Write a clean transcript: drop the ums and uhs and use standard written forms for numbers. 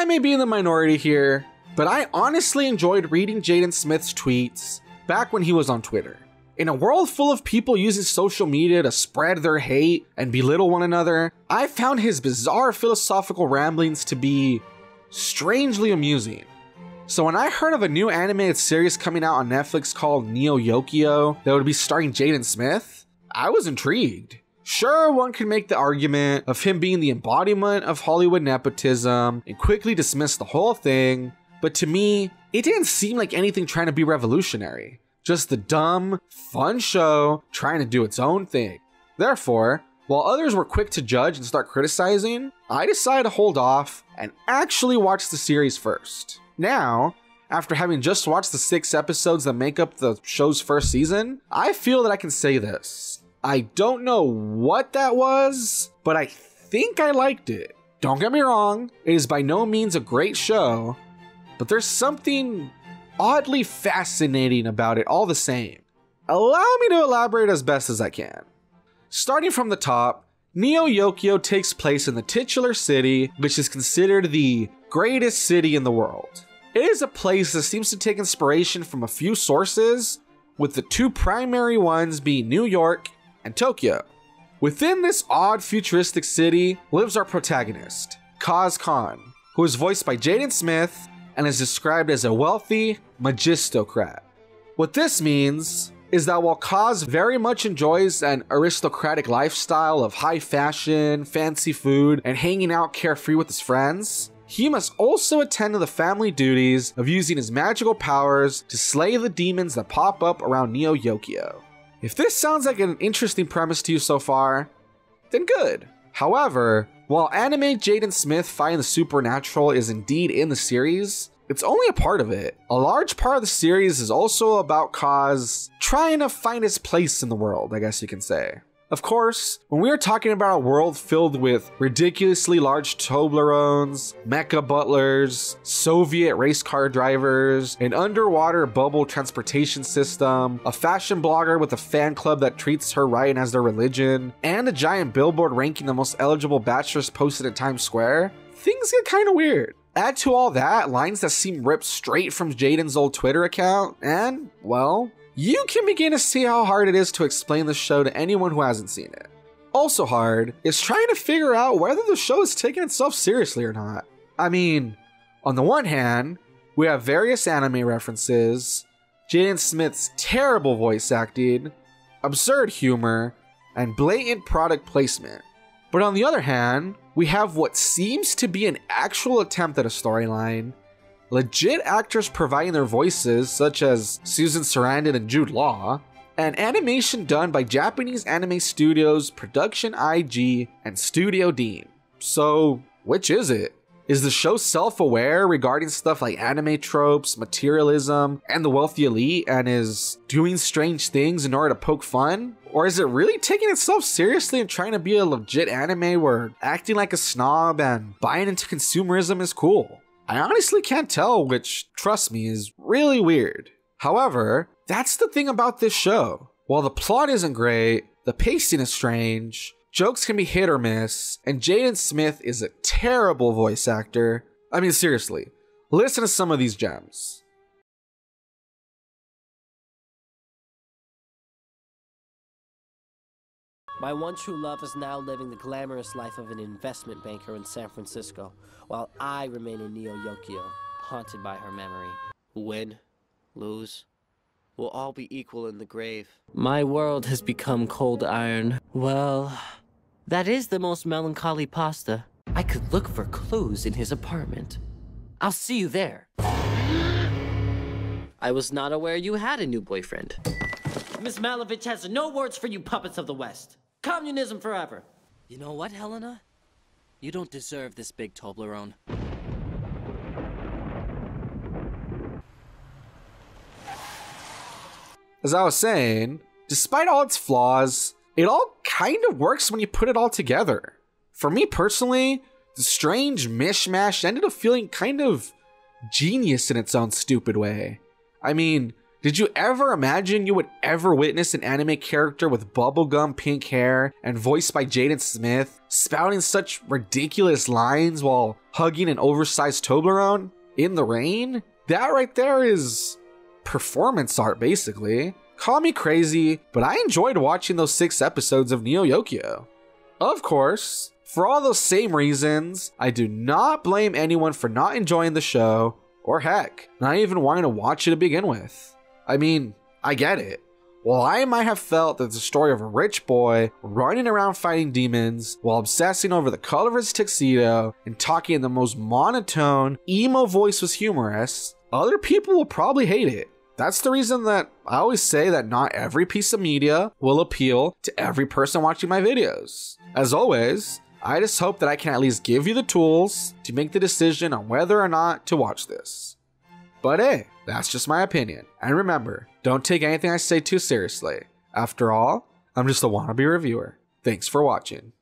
may be in the minority here, but I honestly enjoyed reading Jaden Smith's tweets back when he was on Twitter. In a world full of people using social media to spread their hate and belittle one another, I found his bizarre philosophical ramblings to be strangely amusing. So when I heard of a new animated series coming out on Netflix called Neo Yokio that would be starring Jaden Smith, I was intrigued. Sure, one could make the argument of him being the embodiment of Hollywood nepotism and quickly dismiss the whole thing, but to me, it didn't seem like anything trying to be revolutionary. Just the dumb, fun show trying to do its own thing. Therefore, while others were quick to judge and start criticizing, I decided to hold off and actually watch the series first. Now, after having just watched the 6 episodes that make up the show's first season, I feel that I can say this. I don't know what that was, but I think I liked it. Don't get me wrong, it is by no means a great show, but there's something oddly fascinating about it all the same. Allow me to elaborate as best as I can. Starting from the top, Neo Yokio takes place in the titular city, which is considered the greatest city in the world. It is a place that seems to take inspiration from a few sources, with the 2 primary ones being New York and Tokyo. Within this odd futuristic city lives our protagonist, Kaz Khan, who is voiced by Jaden Smith and is described as a wealthy magistocrat. What this means is that while Kaz very much enjoys an aristocratic lifestyle of high fashion, fancy food, and hanging out carefree with his friends, he must also attend to the family duties of using his magical powers to slay the demons that pop up around Neo Yokio. If this sounds like an interesting premise to you so far, then good. However, while anime Jaden Smith fighting the supernatural is indeed in the series, it's only a part of it. A large part of the series is also about Kaz trying to find his place in the world, I guess you can say. Of course, when we are talking about a world filled with ridiculously large Toblerones, mecha butlers, Soviet race car drivers, an underwater bubble transportation system, a fashion blogger with a fan club that treats her right and as their religion, and a giant billboard ranking the most eligible bachelors posted in Times Square, things get kinda weird. Add to all that lines that seem ripped straight from Jaden's old Twitter account, and, well, you can begin to see how hard it is to explain the show to anyone who hasn't seen it. Also hard is trying to figure out whether the show is taking itself seriously or not. I mean, on the one hand, we have various anime references, Jaden Smith's terrible voice acting, absurd humor, and blatant product placement. But on the other hand, we have what seems to be an actual attempt at a storyline, legit actors providing their voices such as Susan Sarandon and Jude Law, and animation done by Japanese anime studios Production IG and Studio Dean. So, which is it? Is the show self-aware regarding stuff like anime tropes, materialism, and the wealthy elite, and is doing strange things in order to poke fun? Or is it really taking itself seriously and trying to be a legit anime where acting like a snob and buying into consumerism is cool? I honestly can't tell, which, trust me, is really weird. However, that's the thing about this show. While the plot isn't great, the pacing is strange, jokes can be hit or miss, and Jaden Smith is a terrible voice actor. I mean, seriously, listen to some of these gems. My one true love is now living the glamorous life of an investment banker in San Francisco, while I remain in Neo Yokio, haunted by her memory. Win, lose, we'll all be equal in the grave. My world has become cold iron. Well, that is the most melancholy pasta. I could look for clues in his apartment. I'll see you there. I was not aware you had a new boyfriend. Miss Malovich has no words for you puppets of the West. Communism forever. You know what, Helena? You don't deserve this big Toblerone. As I was saying, despite all its flaws, it all kind of works when you put it all together. For me personally, the strange mishmash ended up feeling kind of genius in its own stupid way. I mean, Did you ever imagine you would ever witness an anime character with bubblegum pink hair and voiced by Jaden Smith spouting such ridiculous lines while hugging an oversized Toblerone in the rain? That right there is performance art, basically. Call me crazy, but I enjoyed watching those 6 episodes of Neo Yokio. Of course, for all those same reasons, I do not blame anyone for not enjoying the show, or heck, not even wanting to watch it to begin with. I mean, I get it. While I might have felt that the story of a rich boy running around fighting demons while obsessing over the color of his tuxedo and talking in the most monotone, emo voice was humorous, other people will probably hate it. That's the reason that I always say that not every piece of media will appeal to every person watching my videos. As always, I just hope that I can at least give you the tools to make the decision on whether or not to watch this. But hey, that's just my opinion. And remember, don't take anything I say too seriously. After all, I'm just a wannabe reviewer. Thanks for watching.